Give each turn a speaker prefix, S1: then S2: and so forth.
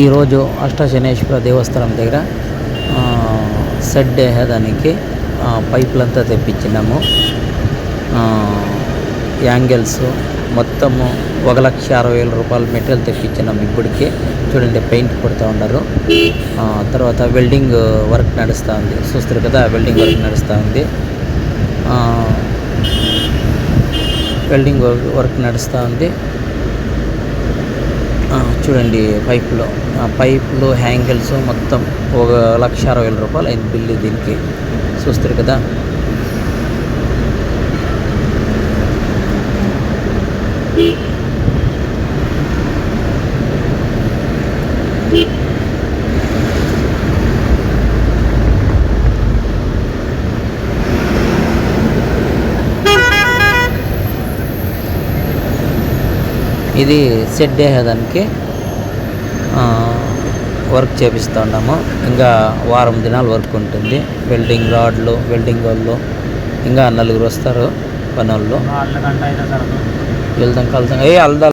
S1: ఈరోజు అష్టశనేశ్వర దేవస్థానం దగ్గర shed వేసేదానికి పైపులంతా తెప్పించినాము. Angles మొత్తము 1,60,000 రూపాయల మెటీరియల్ తెప్పించినాము. ఇప్పటికే చూడండి పెయింట్ కొడుతూ ఉన్నారు. తర్వాత వెల్డింగ్ వర్క్ నడుస్తూ ఉంది. చూస్తారు కదా, వెల్డింగ్ వర్క్ నడుస్తూ ఉంది. వెల్డింగ్ వర్క్ నడుస్తూ ఉంది. చూడండి పైపులు హ్యాంగిల్స్ మొత్తం 1,60,000 రూపాయలు అయింది బిల్లు దీనికి. చూస్తారు కదా. ఇది షెడ్ వేసేదానికి వర్క్ చేపిస్తూ ఉన్నాము. ఇంకా వారం దినాలు వర్క్ ఉంటుంది. వెల్డింగ్ రాడ్లు, వెల్డింగ్ వాళ్ళు ఇంకా 4 వస్తారు పని వాళ్ళు. వెళ్తాం కలుతాం. అల్దా